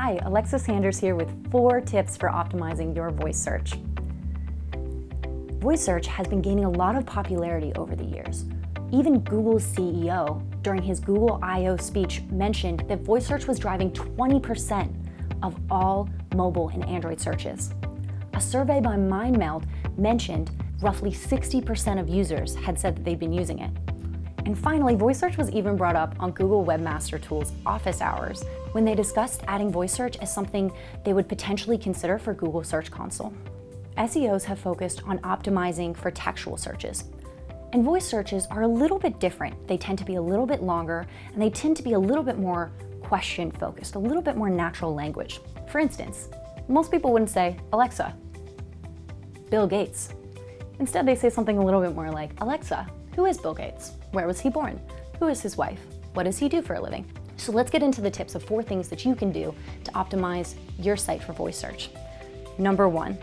Hi, Alexis Sanders here with 4 tips for optimizing your voice search. Voice search has been gaining a lot of popularity over the years. Even Google's CEO, during his Google I/O speech, mentioned that voice search was driving 20% of all mobile and Android searches. A survey by MindMeld mentioned roughly 60% of users had said that they'd been using it. And finally, voice search was even brought up on Google Webmaster Tools office hours when they discussed adding voice search as something they would potentially consider for Google Search Console. SEOs have focused on optimizing for textual searches. And voice searches are a little bit different. They tend to be a little bit longer, and they tend to be a little bit more question-focused, a little bit more natural language. For instance, most people wouldn't say, Alexa, Bill Gates. Instead, they say something a little bit more like, Alexa, who is Bill Gates? Where was he born? Who is his wife? What does he do for a living? So let's get into the tips of 4 things that you can do to optimize your site for voice search. Number 1,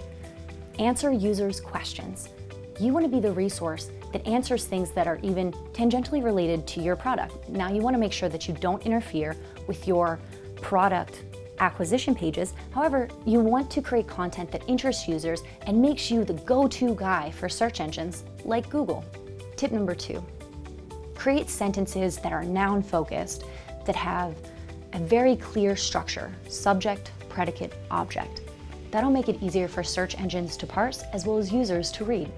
answer users' questions. You want to be the resource that answers things that are even tangentially related to your product. Now, you want to make sure that you don't interfere with your product acquisition pages. However, you want to create content that interests users and makes you the go-to guy for search engines like Google. Tip number 2, create sentences that are noun-focused, that have a very clear structure, subject, predicate, object. That'll make it easier for search engines to parse as well as users to read.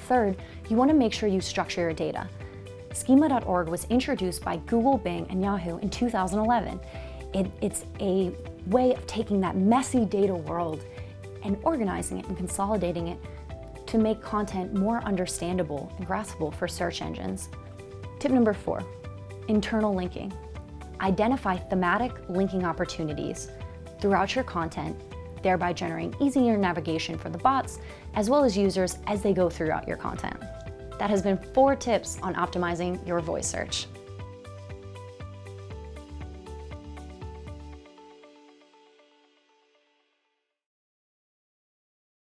Third, you want to make sure you structure your data. Schema.org was introduced by Google, Bing, and Yahoo in 2011. It's a way of taking that messy data world and organizing it and consolidating it to make content more understandable and graspable for search engines. Tip number 4, internal linking. Identify thematic linking opportunities throughout your content, thereby generating easier navigation for the bots as well as users as they go throughout your content. That has been 4 tips on optimizing your voice search.